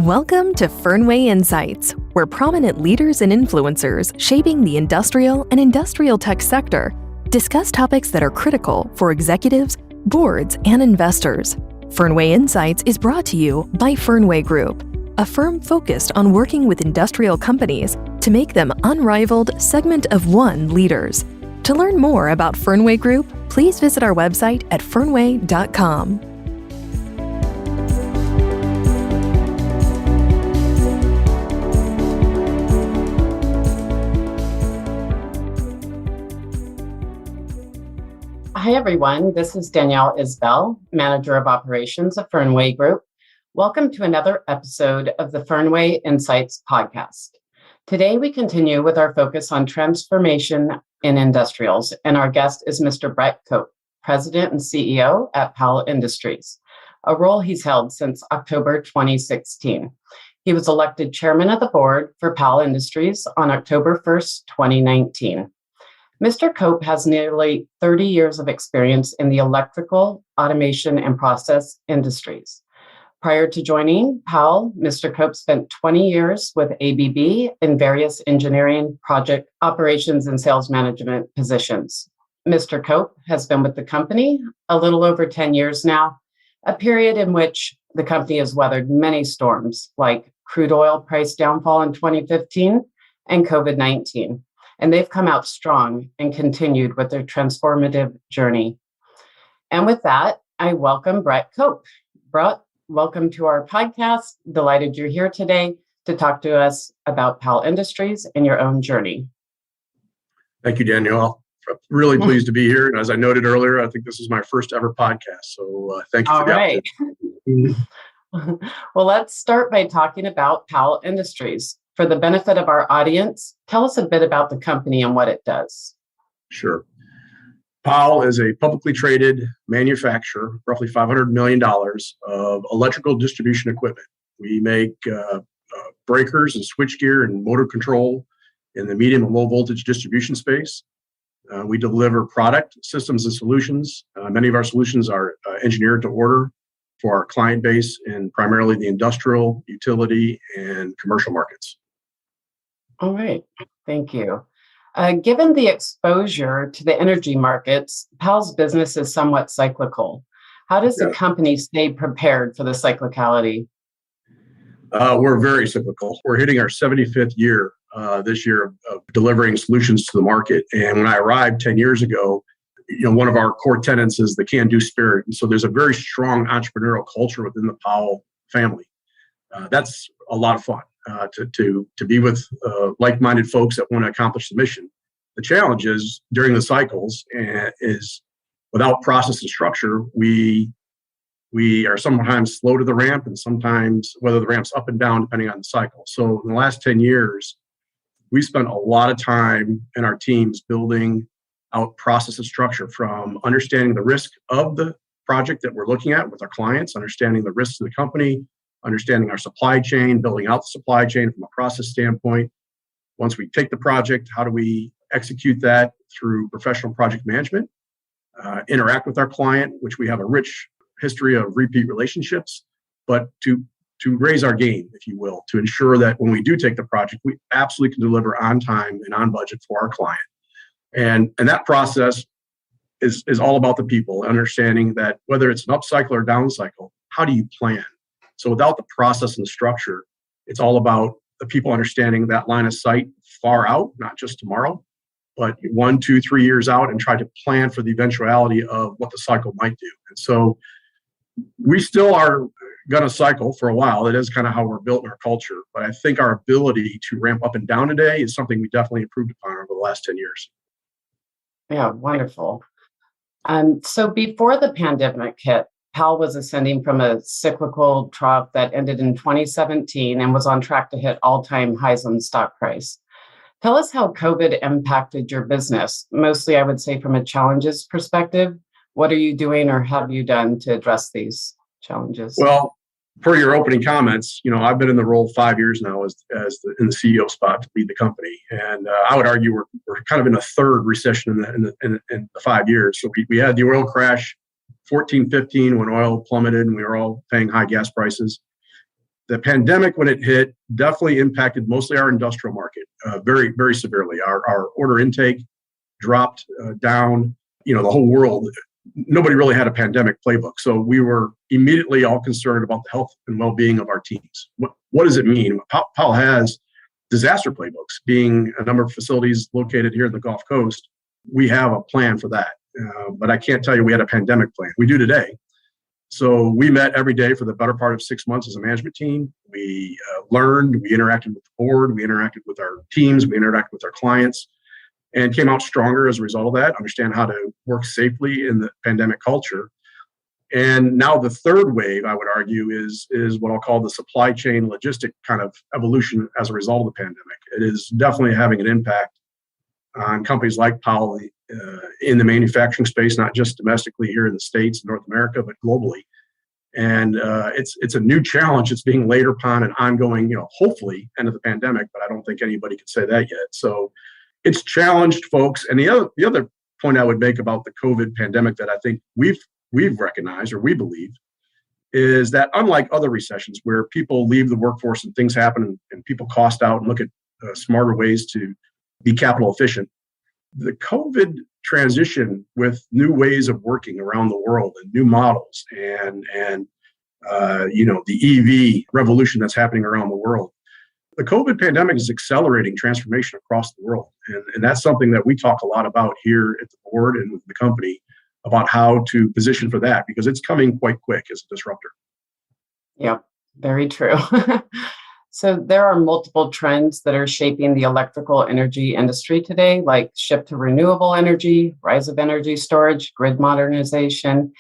Welcome to Fernway Insights, where prominent leaders and influencers shaping the industrial and industrial tech sector discuss topics that are critical for executives, boards, and investors. Fernway Insights is brought to you by Fernway Group, a firm focused on working with industrial companies to make them unrivaled segment of one leaders. To learn more about Fernway Group, please visit our website at fernway.com. Hi, everyone. This is Danielle Isbell, Manager of Operations at Fernway Group. Welcome to another episode of the Fernway Insights podcast. Today, we continue with our focus on transformation in industrials, and our guest is Mr. Brett Cope, President and CEO at Powell Industries, a role he's held since October 2016. He was elected Chairman of the Board for Powell Industries on October 1st, 2019. Mr. Cope has nearly 30 years of experience in the electrical, automation, and process industries. Prior to joining Powell, Mr. Cope spent 20 years with ABB in various engineering, project operations, and sales management positions. Mr. Cope has been with the company a little over 10 years now, a period in which the company has weathered many storms like crude oil price downfall in 2015 and COVID-19. And they've come out strong and continued with their transformative journey. And with that, I welcome Brett Cope. Brett, welcome to our podcast. Delighted you're here today to talk to us about Powell Industries and your own journey. Thank you, Danielle. I'm really pleased to be here. And as I noted earlier, I think this is my first ever podcast. So thank you for the opportunity. Well, let's start by talking about Powell Industries. For the benefit of our audience, tell us a bit about the company and what it does. Sure. Powell is a publicly traded manufacturer, roughly $500 million of electrical distribution equipment. We make breakers and switchgear and motor control in the medium and low voltage distribution space. We deliver product, systems, and solutions. Many of our solutions are engineered to order for our client base in primarily the industrial, utility, and commercial markets. All right. Thank you. Given the exposure to the energy markets, Powell's business is somewhat cyclical. How does the company stay prepared for the cyclicality? We're very cyclical. We're hitting our 75th year this year of delivering solutions to the market. And when I arrived 10 years ago, one of our core tenets is the can-do spirit. And so there's a very strong entrepreneurial culture within the Powell family. That's a lot of fun to be with like-minded folks that want to accomplish the mission. The challenge is during the cycles is without process and structure, we are sometimes slow to the ramp, and sometimes whether the ramp's up and down depending on the cycle. So in the last 10 years, we spent a lot of time in our teams building out process and structure, from understanding the risk of the project that we're looking at with our clients, understanding the risks of the company, understanding our supply chain, building out the supply chain from a process standpoint. Once we take the project, how do we execute that through professional project management, interact with our client, which we have a rich history of repeat relationships, but to raise our game, if you will, to ensure that when we do take the project, we absolutely can deliver on time and on budget for our client. And that process is all about the people, understanding that whether it's an up cycle or down cycle, how do you plan? So without the process and the structure, it's all about the people understanding that line of sight far out, not just tomorrow, but 1, 2, 3 years out, and try to plan for the eventuality of what the cycle might do. And so we still are going to cycle for a while. It is kind of how we're built in our culture. But I think our ability to ramp up and down today is something we definitely improved upon over the last 10 years. Yeah, wonderful. So before the pandemic hit, Powell was ascending from a cyclical trough that ended in 2017 and was on track to hit all-time highs on stock price. Tell us how COVID impacted your business, mostly I would say from a challenges perspective. What are you doing or have you done to address these challenges? Well, per your opening comments, I've been in the role 5 years now in the CEO spot to lead the company. And I would argue we're kind of in a third recession in the 5 years. So we had the oil crash 14, 15 when oil plummeted and we were all paying high gas prices. The pandemic, when it hit, definitely impacted mostly our industrial market very, very severely. Our order intake dropped down. The whole world, nobody really had a pandemic playbook. So we were immediately all concerned about the health and well-being of our teams. What does it mean? Powell has disaster playbooks, being a number of facilities located here in the Gulf Coast. We have a plan for that. But I can't tell you we had a pandemic plan. We do today. So we met every day for the better part of 6 months as a management team. We learned, we interacted with the board, we interacted with our teams, we interacted with our clients, and came out stronger as a result of that, understand how to work safely in the pandemic culture. And now the third wave, I would argue, is what I'll call the supply chain logistic kind of evolution as a result of the pandemic. It is definitely having an impact on companies like Powell in the manufacturing space, not just domestically here in the States, North America, but globally. And it's a new challenge. It's being laid upon and ongoing, hopefully end of the pandemic, but I don't think anybody can say that yet. So it's challenged folks. And the other point I would make about the COVID pandemic that I think we've recognized, or we believe, is that unlike other recessions where people leave the workforce and things happen and people cost out and look at smarter ways to be capital efficient, the COVID transition with new ways of working around the world and new models and the EV revolution that's happening around the world, the COVID pandemic is accelerating transformation across the world. And that's something that we talk a lot about here at the board and with the company about how to position for that, because it's coming quite quick as a disruptor. Yep, very true. So there are multiple trends that are shaping the electrical energy industry today, like shift to renewable energy, rise of energy storage, grid modernization,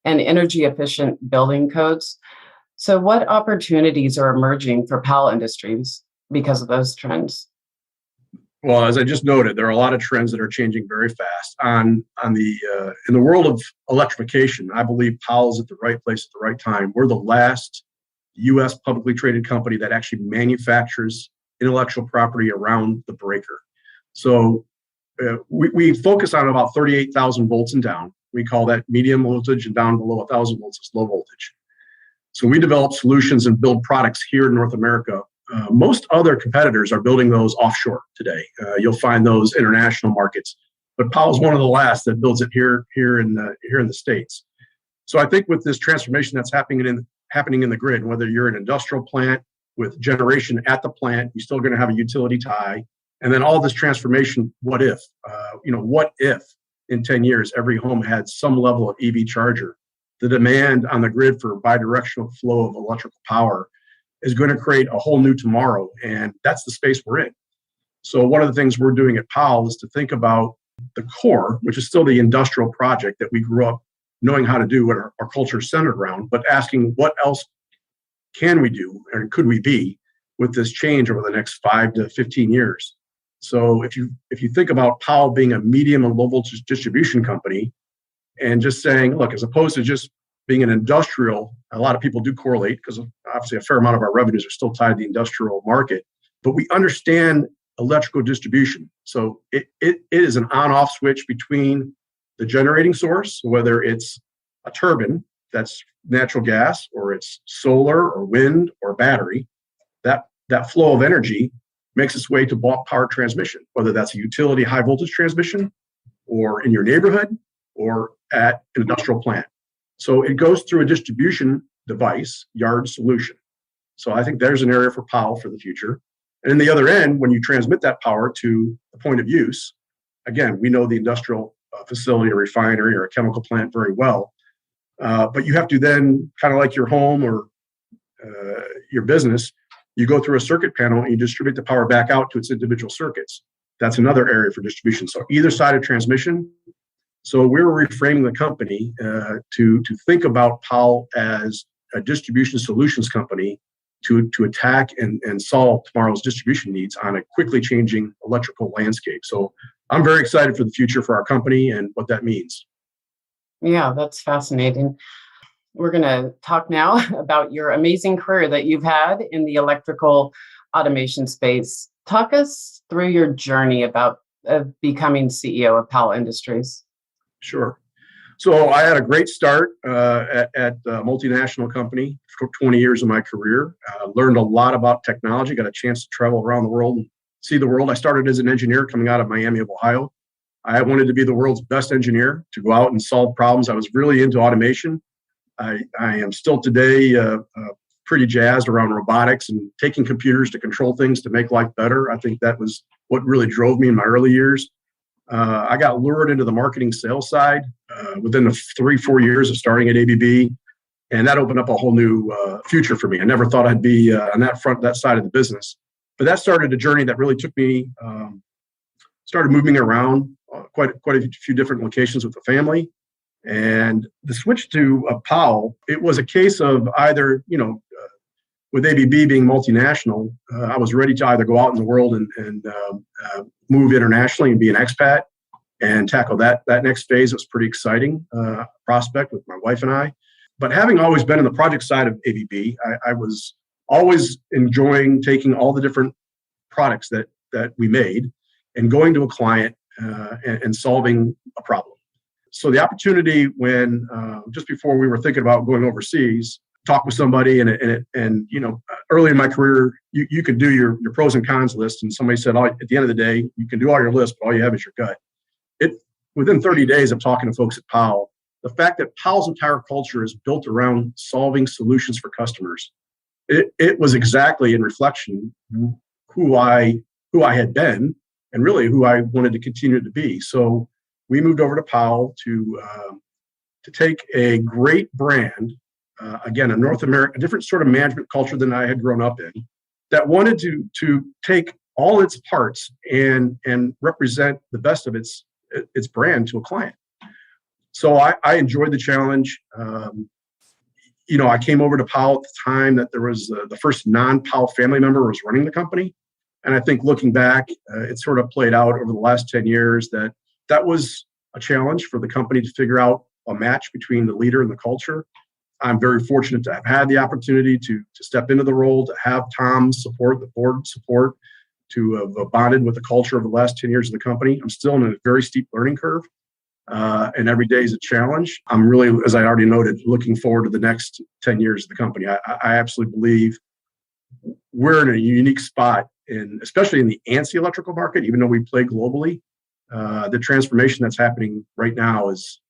and energy efficient building codes. So what opportunities are emerging for Powell Industries because of those trends? Well, as I just noted, there are a lot of trends that are changing very fast. In the world of electrification, I believe Powell's at the right place at the right time. We're the last U.S. publicly traded company that actually manufactures intellectual property around the breaker. So we focus on about 38,000 volts and down. We call that medium voltage, and down below 1,000 volts is low voltage. So we develop solutions and build products here in North America. Most other competitors are building those offshore today. You'll find those international markets, but Powell's one of the last that builds it here in the States. So I think with this transformation that's happening in the grid, whether you're an industrial plant with generation at the plant, you're still going to have a utility tie, and then all this transformation. What if in 10 years every home had some level of EV charger? The demand on the grid for bidirectional flow of electrical power is going to create a whole new tomorrow, and that's the space we're in. So one of the things we're doing at Powell is to think about the core, which is still the industrial project that we grew up knowing how to do, what our culture is centered around, but asking what else can we do or could we be with this change over the next 5 to 15 years. So if you think about Powell being a medium and low voltage distribution company and just saying, look, as opposed to just being an industrial, a lot of people do correlate because obviously a fair amount of our revenues are still tied to the industrial market, but we understand electrical distribution. So it is an on-off switch between the generating source, whether it's a turbine that's natural gas or it's solar or wind or battery. That flow of energy makes its way to bulk power transmission, whether that's a utility high voltage transmission or in your neighborhood or at an industrial plant. So it goes through a distribution device, yard solution. So I think there's an area for Powell for the future. And in the other end, when you transmit that power to the point of use, again, we know the industrial facility, a refinery, or a chemical plant very well. But you have to then, kind of like your home or your business, you go through a circuit panel and you distribute the power back out to its individual circuits. That's another area for distribution. So either side of transmission. So we're reframing the company to think about Powell as a distribution solutions company to attack and solve tomorrow's distribution needs on a quickly changing electrical landscape. So I'm very excited for the future for our company and what that means. Yeah, that's fascinating. We're going to talk now about your amazing career that you've had in the electrical automation space. Talk us through your journey about becoming CEO of Powell Industries. Sure. So I had a great start at a multinational company for 20 years of my career. Learned a lot about technology, got a chance to travel around the world and see the world. I started as an engineer coming out of Miami of Ohio. I wanted to be the world's best engineer, to go out and solve problems. I was really into automation. I am still today pretty jazzed around robotics and taking computers to control things to make life better. I think that was what really drove me in my early years. I got lured into the marketing sales side within the 3-4 years of starting at ABB, and that opened up a whole new future for me. I never thought I'd be on that side of the business, but that started a journey that really took me, started moving around quite a few different locations with the family. And the switch to Powell, it was a case of either, with ABB being multinational, I was ready to either go out in the world and move internationally and be an expat and tackle that next phase. It was pretty exciting prospect with my wife and I. But having always been in the project side of ABB, I was always enjoying taking all the different products that we made and going to a client and solving a problem. So the opportunity when just before we were thinking about going overseas, talk with somebody and early in my career, you could do your pros and cons list, and somebody said, at the end of the day, you can do all your lists, but all you have is your gut. Within 30 days of talking to folks at Powell, the fact that Powell's entire culture is built around solving solutions for customers, it was exactly in reflection who I had been and really who I wanted to continue to be. So we moved over to Powell to take a great brand, again, a North American, a different sort of management culture than I had grown up in, that wanted to take all its parts and represent the best of its brand to a client. So I enjoyed the challenge. I came over to Powell at the time that there was the first non-Powell family member was running the company. And I think looking back, it sort of played out over the last 10 years that was a challenge for the company to figure out a match between the leader and the culture. I'm very fortunate to have had the opportunity to step into the role, to have Tom's support, the board support, to have bonded with the culture over the last 10 years of the company. I'm still in a very steep learning curve, and every day is a challenge. I'm really, as I already noted, looking forward to the next 10 years of the company. I absolutely believe we're in a unique spot, especially in the ANSI electrical market, even though we play globally. The transformation that's happening right now is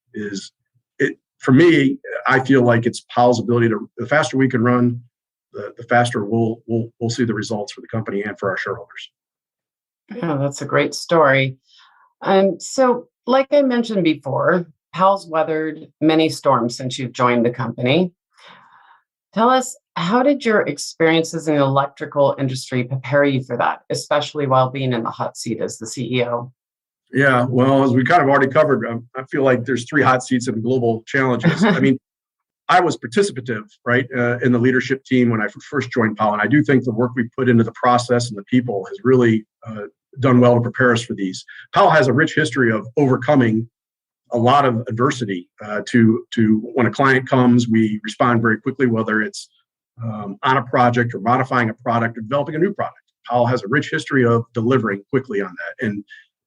for me. I feel like it's Powell's ability the faster we can run, the faster we'll see the results for the company and for our shareholders. Yeah, that's a great story. So, like I mentioned before, Powell's weathered many storms since you've joined the company. Tell us, how did your experiences in the electrical industry prepare you for that, especially while being in the hot seat as the CEO? Yeah, well, as we kind of already covered, I feel like there's 3 hot seats in global challenges. I mean, I was participative, right, in the leadership team when I first joined Powell, and I do think the work we put into the process and the people has really done well to prepare us for these. Powell has a rich history of overcoming a lot of adversity. To when a client comes, we respond very quickly, whether it's on a project or modifying a product or developing a new product. Powell has a rich history of delivering quickly on that, and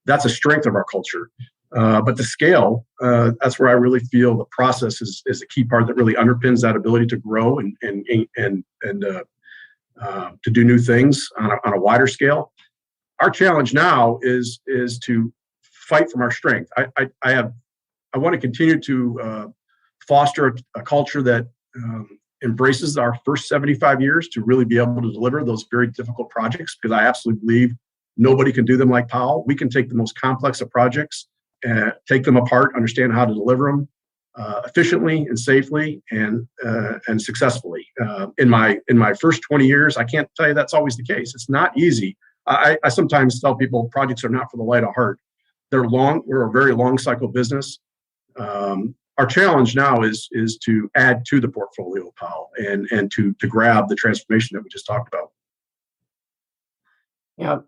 that's a strength of our culture. But the scale, that's where I really feel the process is a key part that really underpins that ability to grow and to do new things on a wider scale. Our challenge now is to fight from our strength. I want to continue to foster a culture that embraces our first 75 years to really be able to deliver those very difficult projects, because I absolutely believe nobody can do them like Powell. We can take the most complex of projects, take them apart, understand how to deliver them efficiently and safely and successfely. In my first 20 years, I can't tell you that's always the case. It's not easy. I sometimes tell people projects are not for the light of heart. They're long. We're a very long cycle business. Our challenge now is to add to the portfolio of Powell and to grab the transformation that we just talked about. Yeah.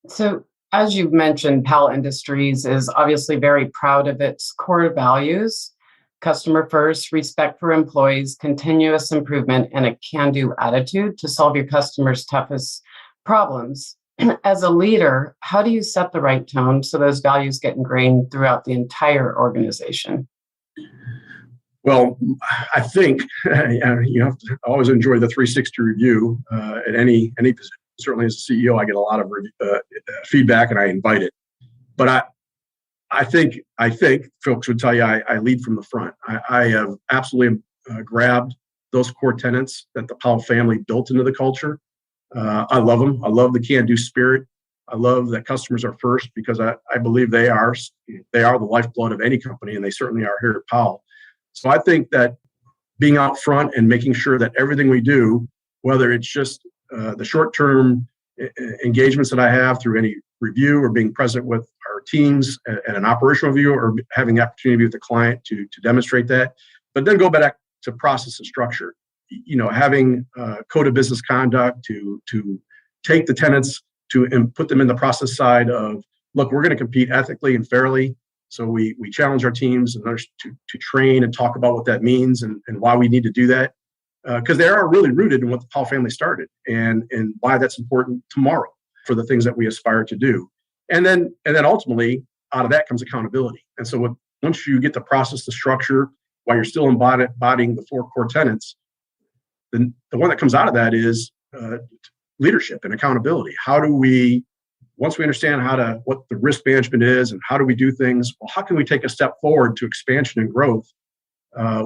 So, as you've mentioned, Powell Industries is obviously very proud of its core values: customer first, respect for employees, continuous improvement, and a can-do attitude to solve your customers' toughest problems. As a leader, how do you set the right tone so those values get ingrained throughout the entire organization? Well, I think you have to always enjoy the 360 review at any position. Certainly, as a CEO, I get a lot of feedback, and I invite it. But I think folks would tell you I lead from the front. I have absolutely grabbed those core tenets that the Powell family built into the culture. I love them. I love the can-do spirit. I love that customers are first, because I believe they are the lifeblood of any company, and they certainly are here at Powell. So I think that being out front and making sure that everything we do, whether it's just the short-term engagements that I have through any review, or being present with our teams at an operational review, or having the opportunity with the client to demonstrate that, but then go back to process and structure. Having code of business conduct to take the tenets and put them in the process side of, look, we're going to compete ethically and fairly. So we challenge our teams and others to train and talk about what that means and why we need to do that, because they are really rooted in what the Powell family started and why that's important tomorrow for the things that we aspire to do. And then ultimately out of that comes accountability. And so once you get the process, the structure, while you're still embodying the 4 core tenets, then the one that comes out of that is leadership and accountability. How do we, once we understand what the risk management is and how do we do things, well, how can we take a step forward to expansion and growth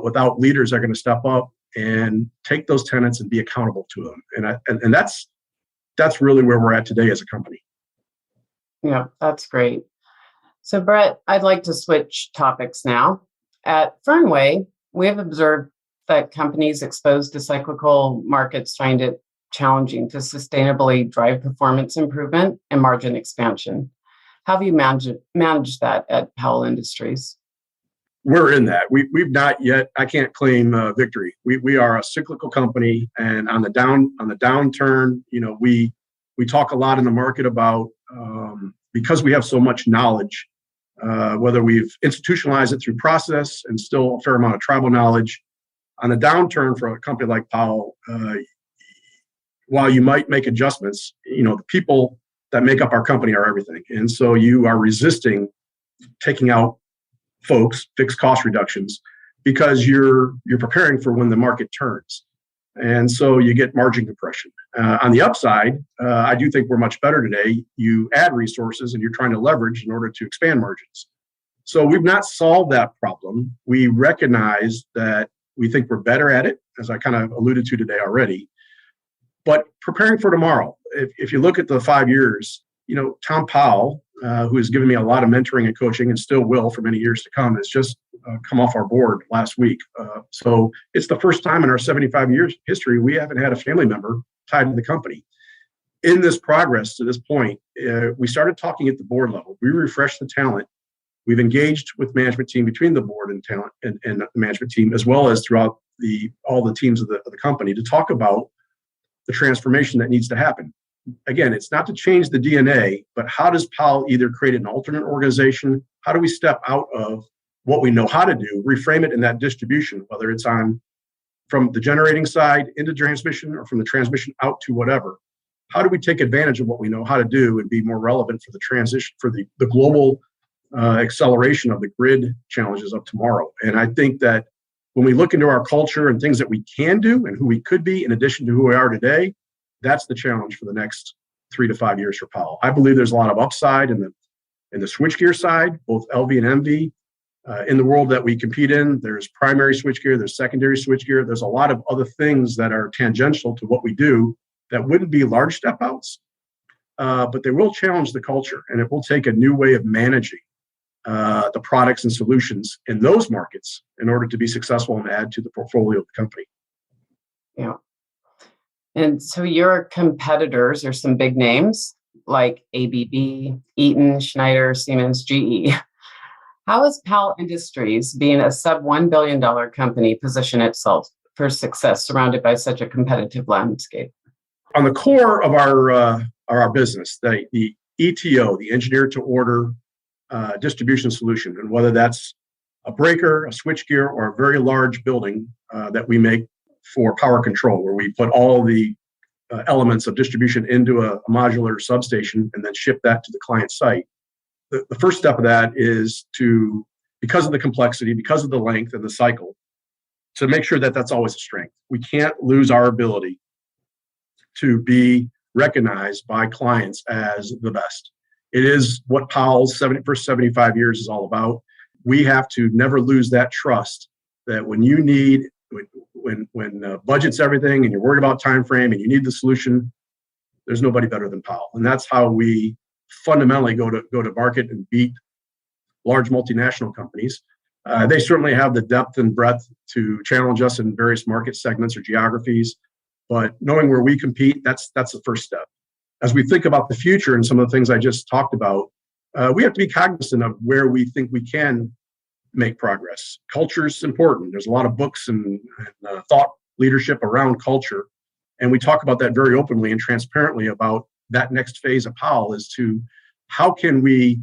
without leaders that are going to step up and take those tenets and be accountable to them? And that's really where we're at today as a company. Yeah, that's great. So Brett, I'd like to switch topics now. At Fernway, we have observed that companies exposed to cyclical markets find it challenging to sustainably drive performance improvement and margin expansion. How have you managed that at Powell Industries? We're in that. We've not yet. I can't claim victory. We are a cyclical company, and on the downturn, we talk a lot in the market about because we have so much knowledge, whether we've institutionalized it through process and still a fair amount of tribal knowledge. On the downturn for a company like Powell, while you might make adjustments, the people that make up our company are everything. And so you are resisting taking out folks, fixed cost reductions, because you're preparing for when the market turns. And so you get margin compression. On the upside, I do think we're much better today. You add resources and you're trying to leverage in order to expand margins. So we've not solved that problem. We recognize that we think we're better at it, as I kind of alluded to today already. But preparing for tomorrow, if you look at the 5 years, Tom Powell, who has given me a lot of mentoring and coaching and still will for many years to come, has just come off our board last week. So it's the first time in our 75 years history we haven't had a family member tied to the company. In this progress to this point, we started talking at the board level. We refreshed the talent. We've engaged with management team between the board and talent and the management team, as well as throughout all the teams of the company, to talk about the transformation that needs to happen. Again, it's not to change the DNA, but how does Powell either create an alternate organization? How do we step out of what we know how to do, reframe it in that distribution, whether it's from the generating side into transmission or from the transmission out to whatever? How do we take advantage of what we know how to do and be more relevant for the transition, for the global acceleration of the grid challenges of tomorrow? And I think that when we look into our culture and things that we can do and who we could be in addition to who we are today, that's the challenge for the next 3 to 5 years for Powell. I believe there's a lot of upside in the switchgear side, both LV and MV. In the world that we compete in, there's primary switchgear, there's secondary switchgear. There's a lot of other things that are tangential to what we do that wouldn't be large step outs, but they will challenge the culture, and it will take a new way of managing the products and solutions in those markets in order to be successful and add to the portfolio of the company. Yeah. And so your competitors are some big names like ABB, Eaton, Schneider, Siemens, GE. How is Powell Industries, being a sub $1 billion company, position itself for success surrounded by such a competitive landscape? On the core of our business, the ETO, the engineer to order distribution solution, and whether that's a breaker, a switchgear, or a very large building that we make for power control, where we put all the elements of distribution into a modular substation and then ship that to the client site. The first step of that is to, because of the complexity, because of the length and the cycle, to make sure that that's always a strength. We can't lose our ability to be recognized by clients as the best. It is what Powell's first 75 years is all about. We have to never lose that trust that when you need, when budget's everything and you're worried about time frame and you need the solution, there's nobody better than Powell. And that's how we fundamentally go to market and beat large multinational companies. They certainly have the depth and breadth to challenge us in various market segments or geographies, but knowing where we compete, that's the first step. As we think about the future and some of the things I just talked about, we have to be cognizant of where we think we can make progress. Culture is important. There's a lot of books and thought leadership around culture, and we talk about that very openly and transparently about that next phase of Powell is to how can we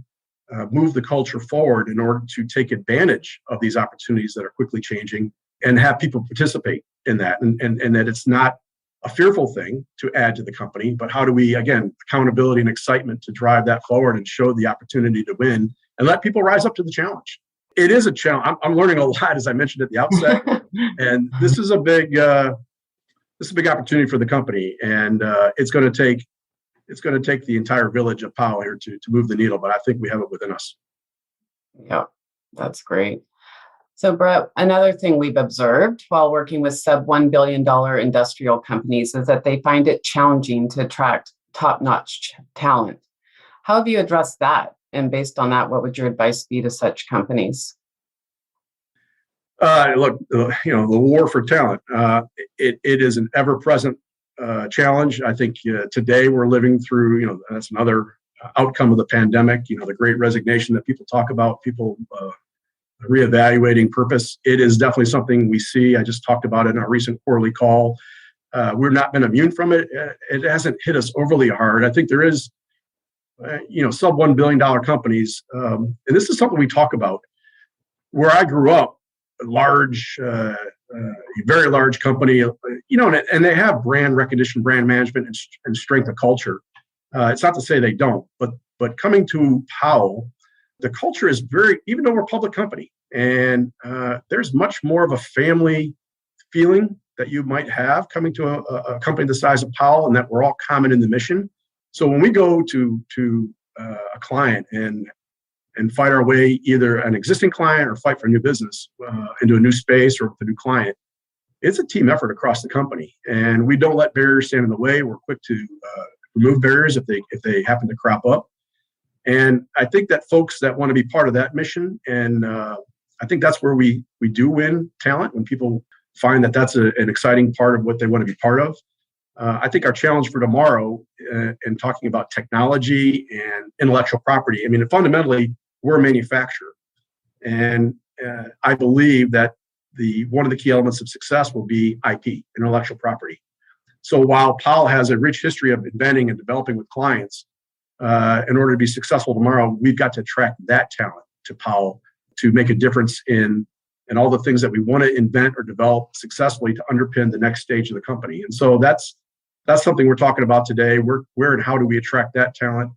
move the culture forward in order to take advantage of these opportunities that are quickly changing and have people participate in that, and that it's not a fearful thing to add to the company, but how do we, again, accountability and excitement to drive that forward and show the opportunity to win and let people rise up to the challenge. It is a challenge. I'm learning a lot, as I mentioned at the outset, and this is a big opportunity for the company, and it's going to take the entire village of Powell here to move the needle, but I think we have it within us. Yeah, that's great. So, Brett, another thing we've observed while working with sub $1 billion industrial companies is that they find it challenging to attract top-notch talent. How have you addressed that? And based on that, what would your advice be to such companies? Look, the war for talent, it is an ever-present challenge. I think today we're living through, that's another outcome of the pandemic, the great resignation that people talk about, people reevaluating purpose. It is definitely something we see. I just talked about it in our recent quarterly call. We've not been immune from it. It hasn't hit us overly hard. I think there is, sub $1 billion companies. And this is something we talk about. Where I grew up, large, very large company, and they have brand recognition, brand management, and strength of culture. It's not to say they don't, but coming to Powell, the culture is even though we're a public company, and there's much more of a family feeling that you might have coming to a company the size of Powell, and that we're all common in the mission. So when we go to a client and fight our way, either an existing client or fight for new business into a new space or with a new client, it's a team effort across the company, and we don't let barriers stand in the way. We're quick to remove barriers if they happen to crop up. And I think that folks that want to be part of that mission, and I think that's where we do win talent, when people find that that's an exciting part of what they want to be part of. I think our challenge for tomorrow in talking about technology and intellectual property, fundamentally, we're a manufacturer. And I believe that one of the key elements of success will be IP, intellectual property. So while Powell has a rich history of inventing and developing with clients, in order to be successful tomorrow, we've got to attract that talent to Powell to make a difference in all the things that we want to invent or develop successfully to underpin the next stage of the company. And so that's something we're talking about today. Where and how do we attract that talent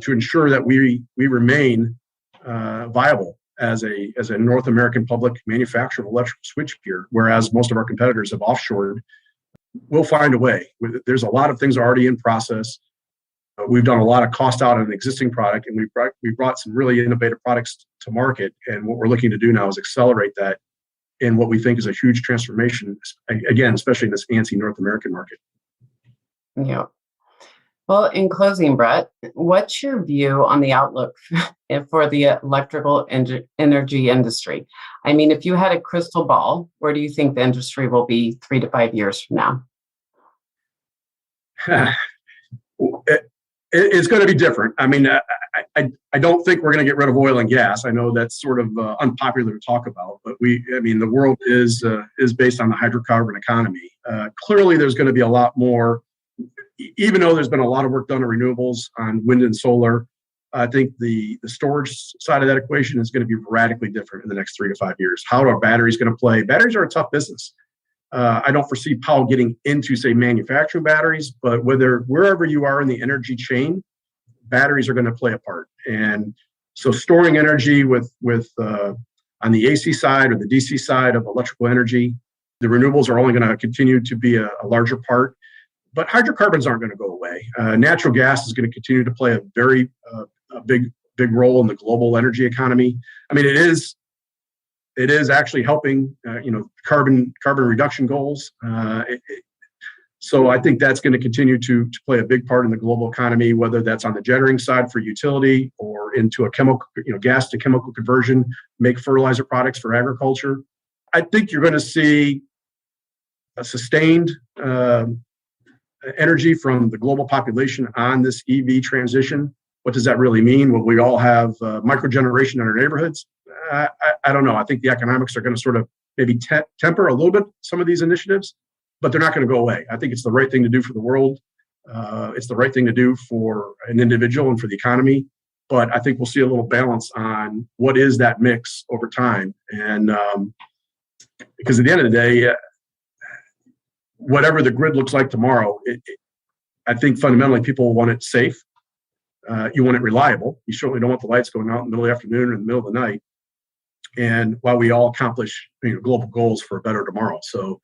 to ensure that we remain viable as a North American public manufacturer of electrical switchgear, whereas most of our competitors have offshored. We'll find a way. There's a lot of things already in process. We've done a lot of cost out on an existing product, and we brought some really innovative products to market. And what we're looking to do now is accelerate that in what we think is a huge transformation, again, especially in this ANSI North American market. Yeah. Well, in closing, Brett, what's your view on the outlook for the electrical energy industry? If you had a crystal ball, where do you think the industry will be 3 to 5 years from now? It's going to be different. I don't think we're going to get rid of oil and gas. I know that's sort of unpopular to talk about, but the world is based on the hydrocarbon economy. Clearly, there's going to be a lot more, even though there's been a lot of work done on renewables, on wind and solar. I think the storage side of that equation is going to be radically different in the next 3 to 5 years. How are batteries going to play? Batteries are a tough business. I don't foresee Powell getting into, say, manufacturing batteries, but wherever you are in the energy chain, batteries are going to play a part. And so storing energy with on the AC side or the DC side of electrical energy. The renewables are only going to continue to be a larger part, but hydrocarbons aren't going to go away. Natural gas is going to continue to play a very big role in the global energy economy. I mean, it is actually helping, carbon reduction goals. So I think that's going to continue to play a big part in the global economy, whether that's on the generating side for utility or into a chemical, gas to chemical conversion, make fertilizer products for agriculture. I think you're going to see a sustained energy from the global population on this EV transition. What does that really mean? Will we all have microgeneration in our neighborhoods? I don't know. I think the economics are going to sort of maybe temper a little bit some of these initiatives, but they're not going to go away. I think it's the right thing to do for the world. It's the right thing to do for an individual and for the economy. But I think we'll see a little balance on what is that mix over time. And because at the end of the day, whatever the grid looks like tomorrow, I think fundamentally people want it safe. You want it reliable. You certainly don't want the lights going out in the middle of the afternoon or in the middle of the night. And while we all accomplish global goals for a better tomorrow. So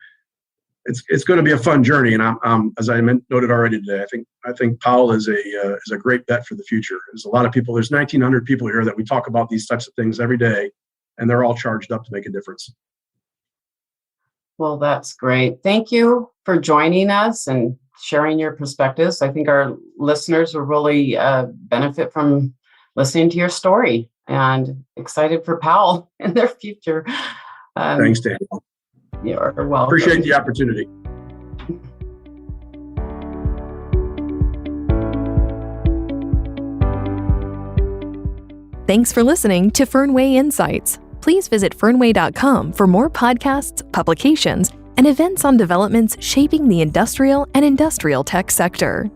it's going to be a fun journey. And I'm as I noted already today, I think Powell is a great bet for the future. There's a lot of people. There's 1,900 people here that we talk about these types of things every day, and they're all charged up to make a difference. Well, that's great. Thank you for joining us and sharing your perspectives. I think our listeners will really benefit from listening to your story, and excited for Powell in their future. Thanks, Daniel. You're welcome. Appreciate the opportunity. Thanks for listening to Fernway Insights. Please visit fernway.com for more podcasts, publications, and events on developments shaping the industrial and industrial tech sector.